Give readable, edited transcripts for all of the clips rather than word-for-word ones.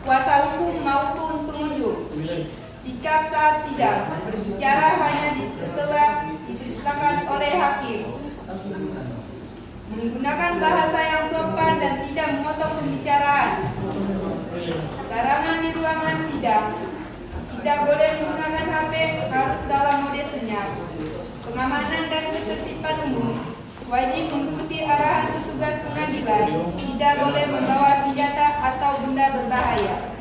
kuasa hukum maupun pengunjung. Sikap saat sidang, berbicara hanya setelah diperintahkan oleh hakim. Menggunakan bahasa yang sopan dan tidak memotong pembicaraan. Larangan di ruangan sidang. Tidak boleh menggunakan HP, harus dalam mode senyap. Pengamanan dan ketertiban umum. Wajib mengikuti arahan petugas pengadilan. Tidak boleh membawa senjata atau benda berbahaya.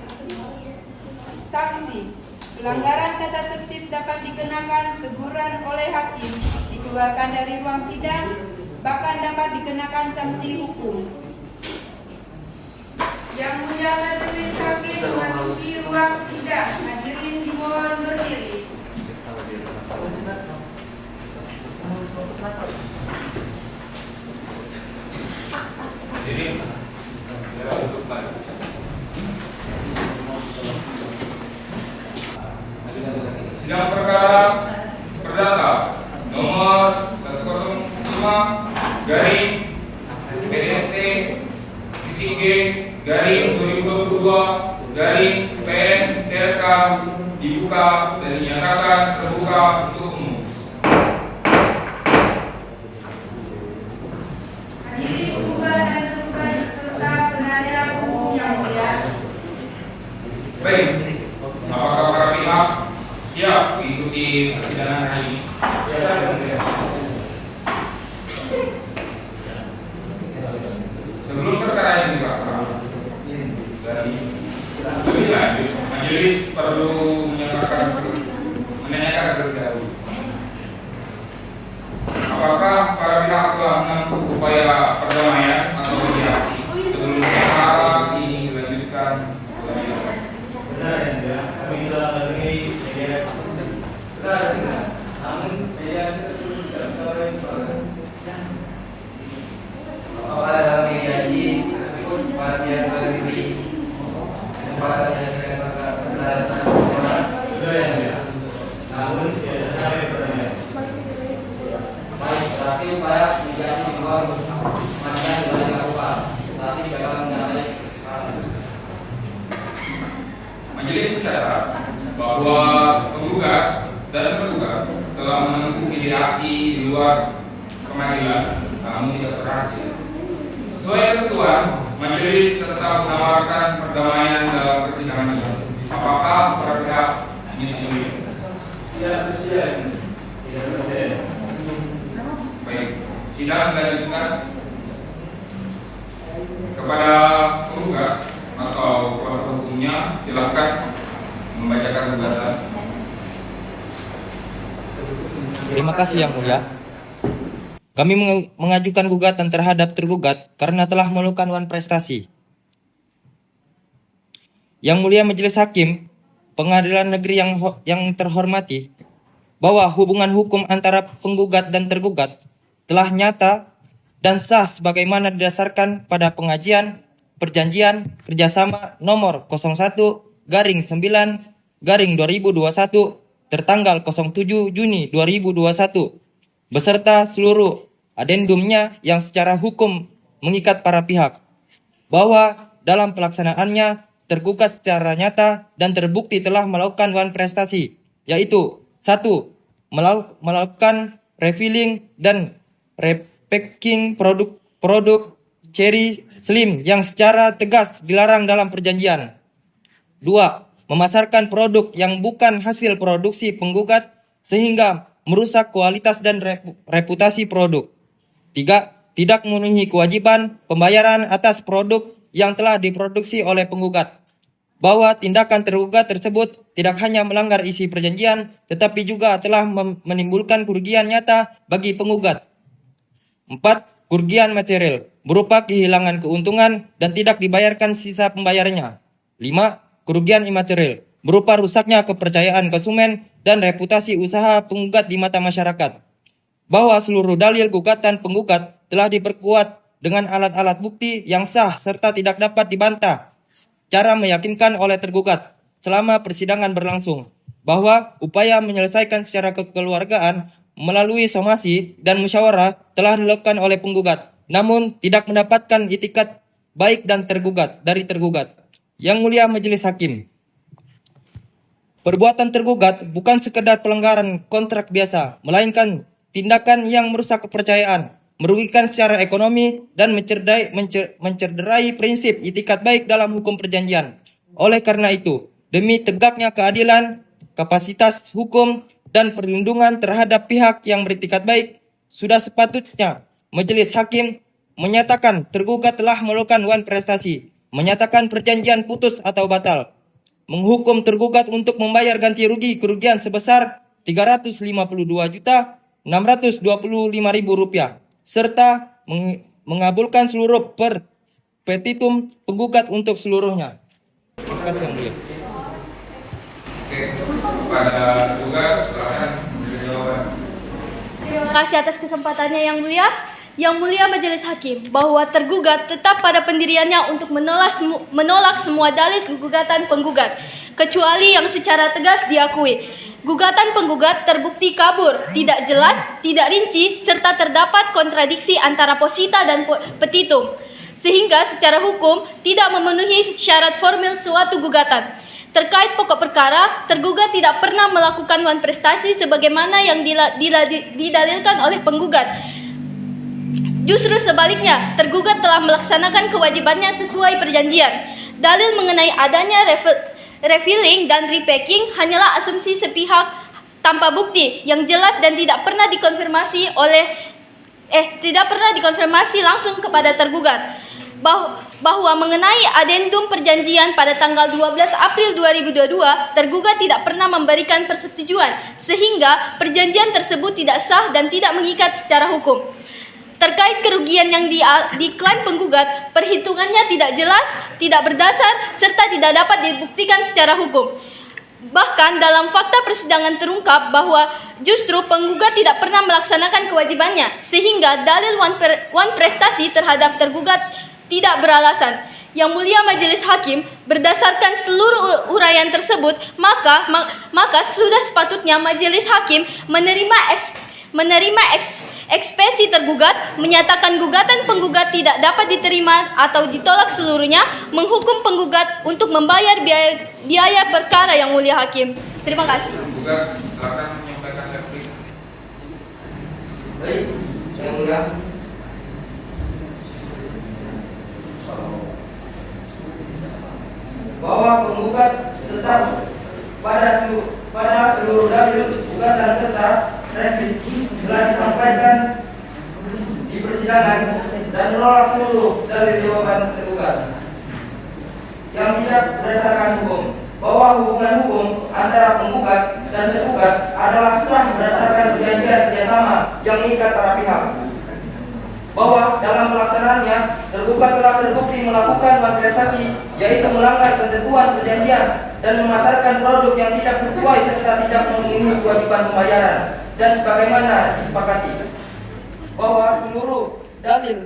Sanksi. Pelanggaran tata tertib dapat dikenakan teguran oleh hakim, dikeluarkan dari ruang sidang, bahkan dapat dikenakan sanksi hukum. Yang Mulia Majelis Hakim memasuki ruang sidang. Hadirin dimohon berdiri. Sidang perkara perdata nomor 105 garing PDT titik G garing 2022 garing PN CRK dibuka dan dinyatakan terbuka untuk umum. Hadirin penggugat dan tergugat serta penasihat hukum yang mulia. Baik, apakah para pihak siap mengikuti persidangan hari ini? Sebelum perkara yang dibahas dari lebih lanjut, majelis perlu menanyakan terlebih dahulu. Apakah para pihak telah menempuh upaya perdamaian atau mediasi sebelum perkara ini dilanjutkan? Benar ya, kami telah melalui mediasi. Benar, namun mediasi tersebut tidak terlalu. Apakah dalam mediasi para pihak berdiri kesempatan menyelesaikan perselisihan orang? Benar ya, namun tidak sampai perdamaian. Baik, tapi upaya mediasi di luar mana tidak dilakukan, tapi dalam mengenai Majelis mencatat bahwa penggugat dan tergugat telah menempuh mediasi di luar pengadilan, namun tidak berhasil. Sesuai ketentuan, majelis tetap menawarkan perdamaian dalam persidangan ini. Apakah para pihak menyetujui? tidak bersedia. Tidak bersedia. Baik, sidang dilanjutkan kepada penggugat atau kuasa hukumnya. Silakan membacakan gugatan. Terima kasih Yang Mulia. Kami mengajukan gugatan terhadap tergugat karena telah melakukan wan prestasi. Yang Mulia Majelis Hakim, Pengadilan Negeri yang terhormati, bahwa hubungan hukum antara penggugat dan tergugat telah nyata dan sah sebagaimana didasarkan pada pengajian perjanjian kerjasama nomor 01/9/2021 tertanggal 07 Juni 2021 beserta seluruh adendumnya yang secara hukum mengikat para pihak, bahwa dalam pelaksanaannya tergugat secara nyata dan terbukti telah melakukan wan prestasi, yaitu 1. Melakukan refilling dan repacking produk Cherry Slim yang secara tegas dilarang dalam perjanjian. 2. Memasarkan produk yang bukan hasil produksi penggugat sehingga merusak kualitas dan reputasi produk. 3. Tidak memenuhi kewajiban pembayaran atas produk yang telah diproduksi oleh penggugat, bahwa tindakan tergugat tersebut tidak hanya melanggar isi perjanjian tetapi juga telah menimbulkan kerugian nyata bagi penggugat. 4. Kerugian material berupa kehilangan keuntungan dan tidak dibayarkan sisa pembayarannya. 5. Kerugian imaterial berupa rusaknya kepercayaan konsumen dan reputasi usaha penggugat di mata masyarakat, bahwa seluruh dalil gugatan penggugat telah diperkuat dengan alat-alat bukti yang sah serta tidak dapat dibantah secara meyakinkan oleh tergugat selama persidangan berlangsung, bahwa upaya menyelesaikan secara kekeluargaan melalui somasi dan musyawarah telah dilakukan oleh penggugat, namun tidak mendapatkan itikat baik dan dari tergugat, Yang Mulia Majelis Hakim, perbuatan tergugat bukan sekedar pelanggaran kontrak biasa, melainkan tindakan yang merusak kepercayaan, merugikan secara ekonomi, dan mencederai prinsip itikat baik dalam hukum perjanjian. Oleh karena itu, demi tegaknya keadilan, kapasitas hukum, dan perlindungan terhadap pihak yang beritikat baik, sudah sepatutnya Majelis Hakim menyatakan tergugat telah melakukan wan prestasi, menyatakan perjanjian putus atau batal, menghukum tergugat untuk membayar ganti rugi kerugian sebesar Rp352.625.000, serta mengabulkan seluruh petitum penggugat untuk seluruhnya. Terima kasih, Yang Mulia. Oke, kepada tergugat silakan memberi jawaban. Terima kasih atas kesempatannya Yang Mulia. Yang Mulia Majelis Hakim, bahwa tergugat tetap pada pendiriannya untuk menolak semua dalil gugatan penggugat, kecuali yang secara tegas diakui. Gugatan penggugat terbukti kabur, tidak jelas, tidak rinci, serta terdapat kontradiksi antara posita dan petitum, sehingga secara hukum tidak memenuhi syarat formil suatu gugatan. Terkait pokok perkara, tergugat tidak pernah melakukan wan prestasi sebagaimana yang didalilkan oleh penggugat. Justru sebaliknya, tergugat telah melaksanakan kewajibannya sesuai perjanjian. Dalil mengenai adanya refilling dan repacking hanyalah asumsi sepihak tanpa bukti yang jelas dan tidak pernah dikonfirmasi langsung kepada tergugat. Bahwa mengenai adendum perjanjian pada tanggal 12 April 2022, tergugat tidak pernah memberikan persetujuan, sehingga perjanjian tersebut tidak sah dan tidak mengikat secara hukum. Terkait kerugian yang diklaim penggugat, perhitungannya tidak jelas, tidak berdasar, serta tidak dapat dibuktikan secara hukum. Bahkan dalam fakta persidangan terungkap bahwa justru penggugat tidak pernah melaksanakan kewajibannya, sehingga dalil wan prestasi terhadap tergugat tidak beralasan. Yang Mulia Majelis Hakim, berdasarkan seluruh uraian tersebut, maka sudah sepatutnya Majelis Hakim menerima ekspresi tergugat, menyatakan gugatan penggugat tidak dapat diterima atau ditolak seluruhnya, menghukum penggugat untuk membayar biaya perkara. Yang Mulia Hakim, terima kasih. Tergugat silakan menyampaikan replik. Baik, Yang Mulia. Bahwa penggugat tetap pada seluruh dalil gugatan serta replik telah disampaikan di persidangan dan menolak seluruh dalil jawaban tergugat yang tidak berdasarkan hukum, bahwa hubungan hukum antara penggugat dan tergugat adalah sah berdasarkan perjanjian kerjasama yang mengikat para pihak, bahwa dalam pelaksanaannya tergugat telah terbukti melakukan malversasi, yaitu melanggar ketentuan perjanjian dan memasarkan produk yang tidak sesuai serta tidak memenuhi kewajiban pembayaran, dan sebagaimana disepakati bahwa seluruh dalil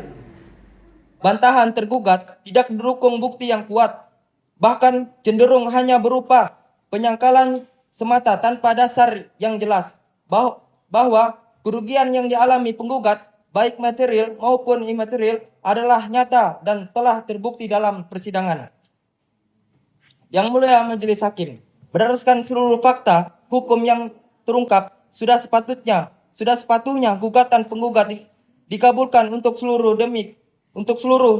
bantahan tergugat tidak mendukung bukti yang kuat, bahkan cenderung hanya berupa penyangkalan semata tanpa dasar yang jelas, bahwa kerugian yang dialami penggugat baik material maupun imaterial adalah nyata dan telah terbukti dalam persidangan. Yang Mulia Majelis Hakim, berdasarkan seluruh fakta hukum yang terungkap, sudah sepatutnya gugatan penggugat dikabulkan untuk seluruh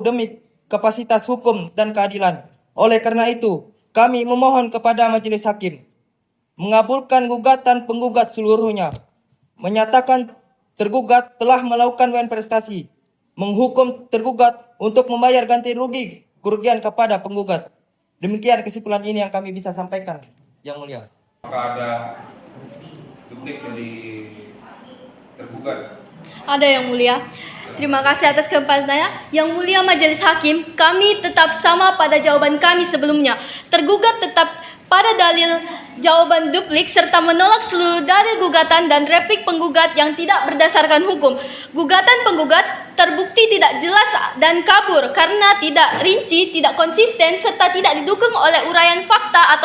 demi kapasitas hukum dan keadilan. Oleh karena itu, kami memohon kepada Majelis Hakim mengabulkan gugatan penggugat seluruhnya, menyatakan tergugat telah melakukan wan prestasi, menghukum tergugat untuk membayar ganti rugi kerugian kepada penggugat. Demikian kesimpulan ini yang kami bisa sampaikan, Yang Mulia. Apakah ada duplik dari tergugat? Ada, Yang Mulia. Terima kasih atas kesempatannya. Yang Mulia Majelis Hakim, kami tetap sama pada jawaban kami sebelumnya. Tergugat tetap pada dalil jawaban duplik serta menolak seluruh dalil gugatan dan replik penggugat yang tidak berdasarkan hukum. Gugatan penggugat terbukti tidak jelas dan kabur karena tidak rinci, tidak konsisten, serta tidak didukung oleh uraian fakta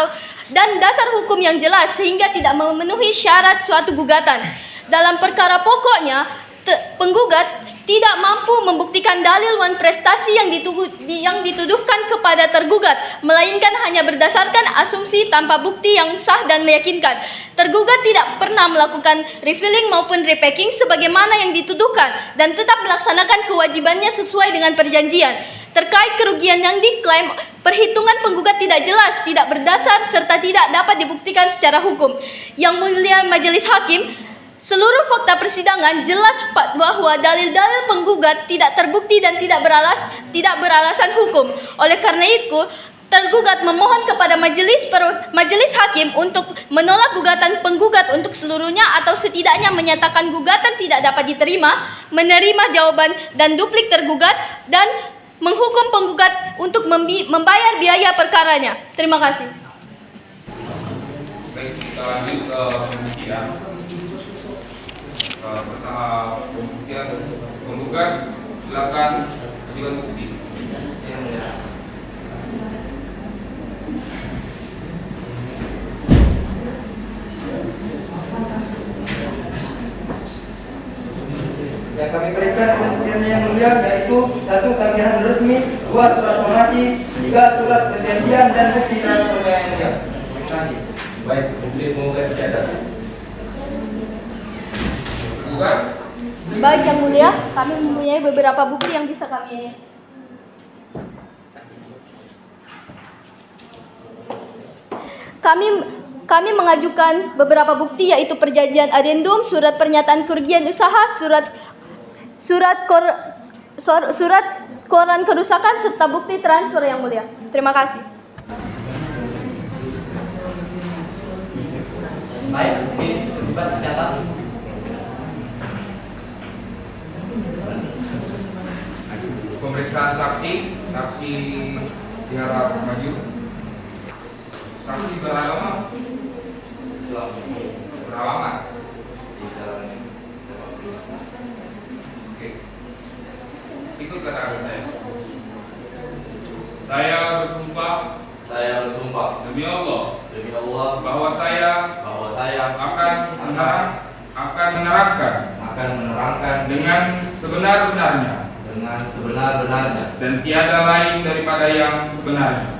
dan dasar hukum yang jelas, sehingga tidak memenuhi syarat suatu gugatan. Dalam perkara pokoknya, penggugat tidak mampu membuktikan dalil wan prestasi yang dituduhkan kepada tergugat, melainkan hanya berdasarkan asumsi tanpa bukti yang sah dan meyakinkan. Tergugat tidak pernah melakukan refilling maupun repacking sebagaimana yang dituduhkan dan tetap melaksanakan kewajibannya sesuai dengan perjanjian. Terkait kerugian yang diklaim, perhitungan penggugat tidak jelas, tidak berdasar, serta tidak dapat dibuktikan secara hukum. Yang Mulia Majelis Hakim, seluruh fakta persidangan jelas bahwa dalil-dalil penggugat tidak terbukti dan tidak beralasan hukum. Oleh karena itu, tergugat memohon kepada majelis hakim untuk menolak gugatan penggugat untuk seluruhnya atau setidaknya menyatakan gugatan tidak dapat diterima, menerima jawaban dan duplik tergugat, dan menghukum penggugat untuk membayar biaya perkaranya. Terima kasih. Baik, kita lanjut ke pembuktian. Pertama pembuktian penggugat, silakan ajukan bukti. Yang kami berikan pembuktiannya yang mulia yaitu 1. Tagihan resmi, 2. Surat somasi, 3. Surat perjanjian dan bukti transfer yang mulia. Terima kasih. Baik, publik penggugat dicatat. Penggugat, Baik Yang Mulia, kami mempunyai beberapa bukti yang bisa kami Kami mengajukan beberapa bukti yaitu perjanjian adendum, surat pernyataan kerugian usaha, surat koran kerusakan serta bukti transfer Yang Mulia. Terima kasih. Baik, bukti tergugat dicatat. pemeriksaan saksi diharap maju. Saksi beragama beralamat. Oke. Ikut kata saya. Saya bersumpah demi Allah bahwa saya akan menerangkan dengan sebenar-benarnya dan tiada lain daripada yang sebenarnya.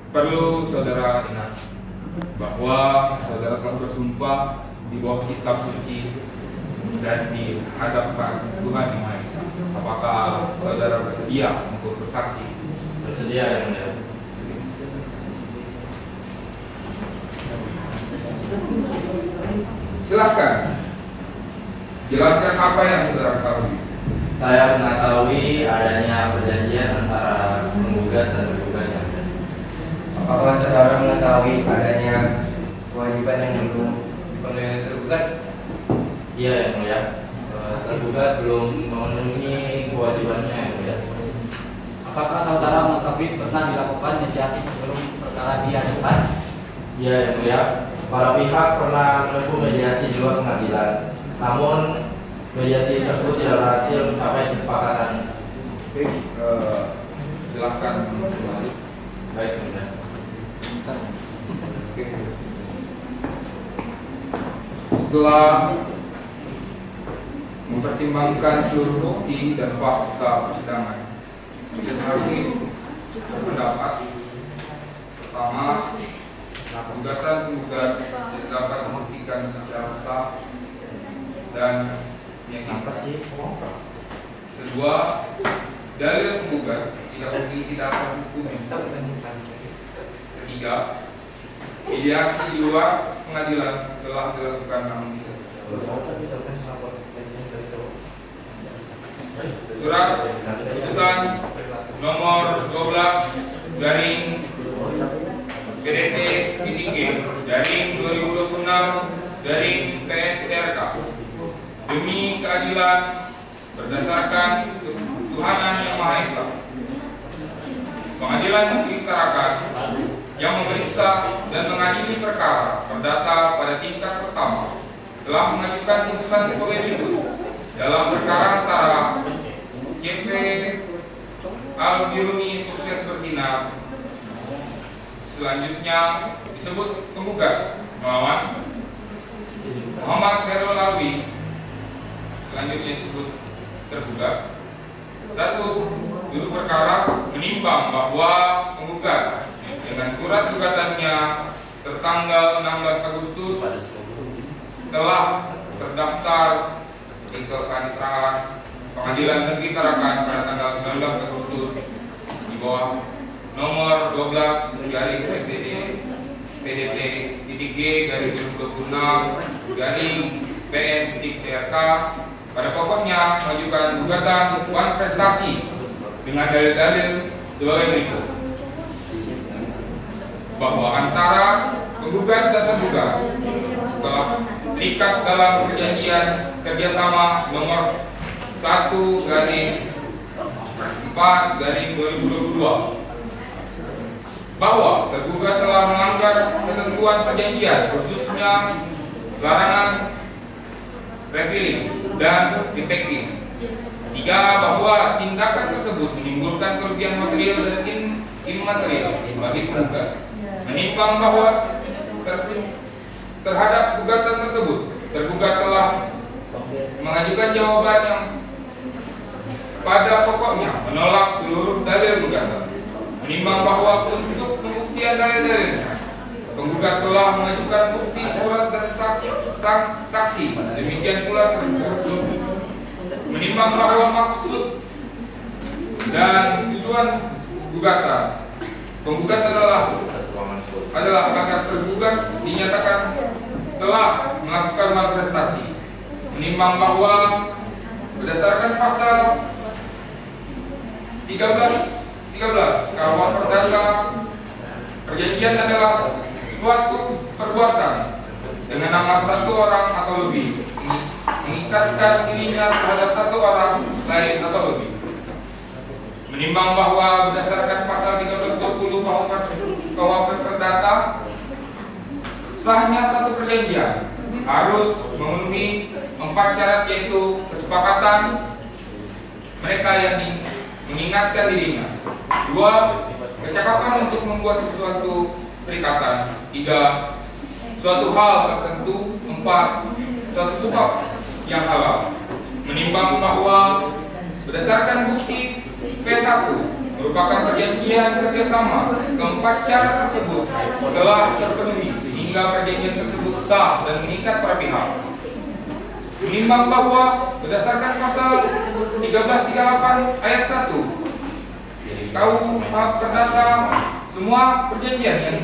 Perlu saudara ingat bahwa saudara telah bersumpah di bawah kitab suci dan di hadapan Tuhan Yang Maha Esa. Apakah saudara bersedia untuk bersaksi? Bersedia yang mulia. Silakan jelaskan apa yang saudara ketahui. Saya mengetahui adanya perjanjian antara penggugat dan tergugat. Apakah saudara mengetahui adanya kewajiban yang belum dipenuhi oleh tergugat? Iya yang mulia. Tergugat belum memenuhi kewajibannya yang mulia. Apakah saudara mengetahui pernah dilakukan mediasi sebelum perkara diajukan? Iya yang mulia. Para pihak pernah menempuh mediasi di luar pengadilan, namun mediasi tersebut tidak berhasil mencapai kesepakatan. Oke, silakan kembali. Baik yang mulia. Oke. Setelah mempertimbangkan seluruh bukti dan fakta persidangan, majelis hakim berpendapat pertama, gugatan penggugat tidak dapat membuktikan secara sah dan meyakinkan. Kedua, dalil penggugat tidak memiliki dasar hukum yang sah. Ketiga, mediasi di luar pengadilan telah dilakukan namun tidak. Surat keputusan nomor 12 garing PDT-G/2026/PNTRK demi keadilan berdasarkan ketuhanan Yang Maha Esa. Pengadilan Negeri Tarakan yang memeriksa dan mengadili perkara perdata pada tingkat pertama telah mengajukan putusan sebagai berikut dalam perkara antara CP Al-Biruni Sukses Bersinar. Selanjutnya disebut penggugat melawan Muhammad Khairul Alwi selanjutnya disebut tergugat. 1. Duduk perkara menimbang bahwa penggugat dengan surat gugatannya tertanggal 16 Agustus telah terdaftar di Kepaniteraan Pengadilan Negeri Tarakan pada tanggal 19 Agustus di bawah nomor 12 garing PDT titik G garing 2026 garing PN.TRK pada pokoknya mengajukan gugatan Wan Prestasi dengan dalil-dalil sebagai berikut: bahwa antara penggugat dan tergugat telah terikat dalam perjanjian kerjasama nomor 1/4/2022 bahwa tergugat telah melanggar ketentuan perjanjian, khususnya larangan refilling dan defecting. 3. Bahwa tindakan tersebut menimbulkan kerugian material dan immaterial bagi penggugat. Menimbang bahwa terhadap gugatan tersebut tergugat telah mengajukan jawaban yang pada pokoknya menolak seluruh dalil gugatan. Menimbang bahwa untuk pembuktian dalil-dalilnya penggugat telah mengajukan bukti surat dan saksi. Demikian pula tergugat. Menimbang bahwa maksud dan tujuan gugatan penggugat adalah agar tergugat dinyatakan telah melakukan malprestasi. Menimbang bahwa berdasarkan pasal 13 KUH Perdata, perjanjian adalah suatu perbuatan dengan nama satu orang atau lebih mengikatkan dirinya terhadap satu orang lain atau lebih. Menimbang bahwa berdasarkan pasal 1320 KUH Perdata, sahnya satu perjanjian harus memenuhi 4 syarat, yaitu kesepakatan mereka yang mengingatkan dirinya. 2. Kecakapan untuk membuat sesuatu perikatan. 3. Suatu hal tertentu. 4. Suatu sebab yang halal. Menimbang bahwa berdasarkan bukti P1 merupakan perjanjian kerjasama, keempat syarat tersebut telah terpenuhi sehingga perjanjian tersebut sah dan mengikat para pihak. Menimbang bahwa berdasarkan pasal 1338 ayat 1 KUH Perdata, semua perjanjian yang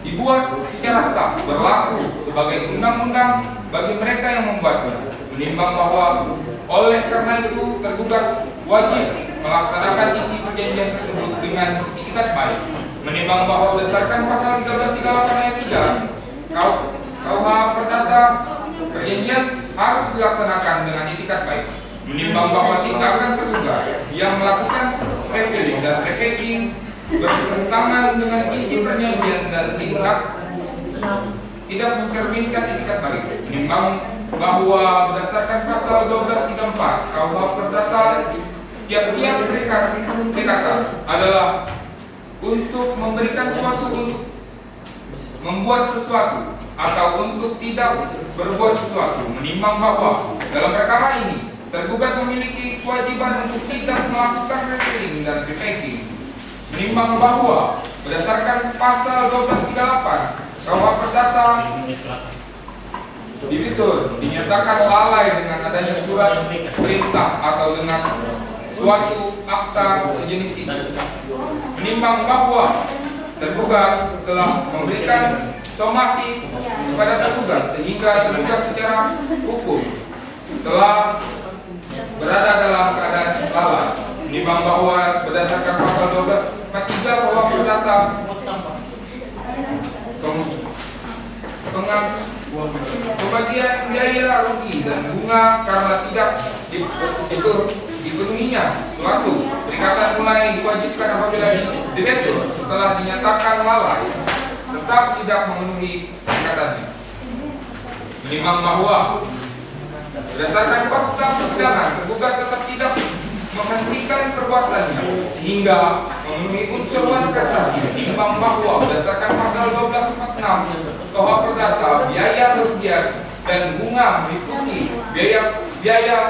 dibuat secara sah berlaku sebagai undang-undang bagi mereka yang membuatnya. Menimbang bahwa oleh karena itu tergugat wajib melaksanakan isi perjanjian tersebut dengan itikat baik. Menimbang bahwa berdasarkan pasal 1338 ayat 3 KUH Perdata, perjanjian harus dilaksanakan dengan itikat baik. Menimbang bahwa tindakan tergugat yang melakukan refilling dan repackaging bertentangan dengan isi perjanjian dan tidak mencerminkan itikat baik. Menimbang bahwa berdasarkan pasal 1234 KUH Perdata, tiap-tiap perikatan adalah untuk memberikan suatu, untuk membuat sesuatu atau untuk tidak berbuat sesuatu. Menimbang bahwa dalam perkara ini tergugat memiliki kewajiban untuk tidak melakukan refilling dan repackaging. Menimbang bahwa berdasarkan pasal 1238 KUH Perdata, debitur dinyatakan lalai dengan adanya surat perintah atau dengan suatu akta sejenis itu. Menimbang bahwa tergugat telah memberikan somasi kepada tergugat sehingga tergugat secara hukum telah berada dalam keadaan lalai. Menimbang bahwa berdasarkan pasal 1243 KUH Perdata, pembagian biaya rugi dan bunga karena tidak dipenuhinya suatu perikatan mulai diwajibkan apabila debitur setelah dinyatakan lalai tetap tidak memenuhi perikatannya. Menimbang bahwa berdasarkan fakta persidangan tergugat tetap tidak menghentikan perbuatannya sehingga memenuhi unsur manifestasi. Menimbang bahwa berdasarkan pasal 1246 KUH Perdata, biaya kerugian dan bunga meliputi biaya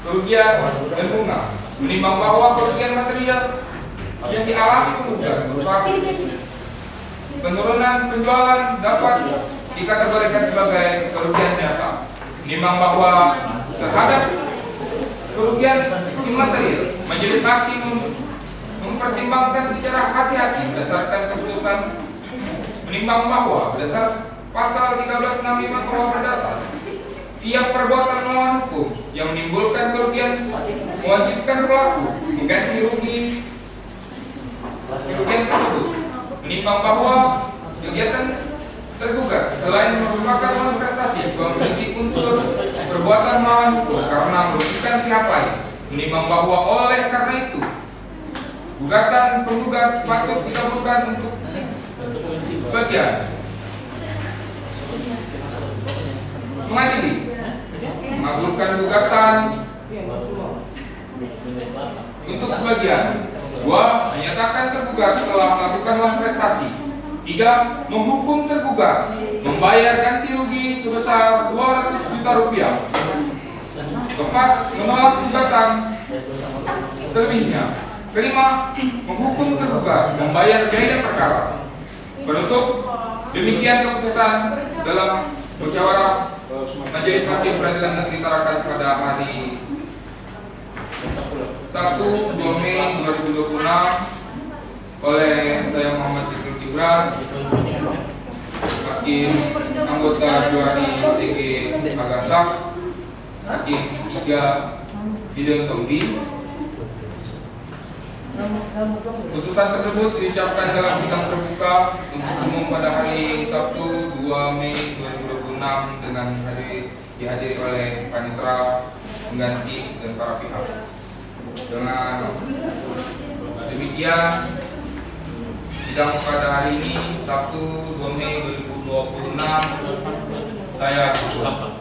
kerugian dan bunga, menimbang bahwa kerugian material yang dialami penggugat berupa penurunan penjualan dapat dikategorikan sebagai kerugian nyata, menimbang bahwa terhadap kerugian imaterial majelis hakim mempertimbangkan secara hati-hati berdasarkan keputusan, menimbang bahwa berdasar pasal 1365 KUH Perdata, tiap perbuatan melawan hukum yang menimbulkan kerugian mewajibkan pelaku mengganti kerugian tersebut, menimbang bahwa kegiatan tergugat selain merupakan manifestasi memiliki unsur perbuatan melawan hukum karena merugikan pihak lain, menimbang bahwa oleh karena itu gugatan penggugat patut dikabulkan untuk sebagian mengadili, mengabulkan gugatan untuk sebagian. 2. Menyatakan tergugat telah melakukan manifestasi. 3. Menghukum tergugat membayar ganti rugi sebesar 200 juta rupiah. 4. Menolak gugatan selebihnya. 5. Menghukum tergugat membayar biaya perkara. Penutup, demikian keputusan dalam musyawarah Majelis Hakim Pengadilan Negeri Tarakan pada hari Sabtu 2 Mei 2026 oleh saya Muhammad Fikri Gibran, Hakim anggota Juari TG Agasak, Hakim 3 Bidang Taudi. Putusan tersebut diucapkan dalam sidang terbuka untuk umum pada hari Sabtu 2 Mei 2026 dengan dihadiri oleh panitera, pengganti dan para pihak. Dengan demikian sidang pada hari ini Sabtu 2 Mei 2026 saya tutup.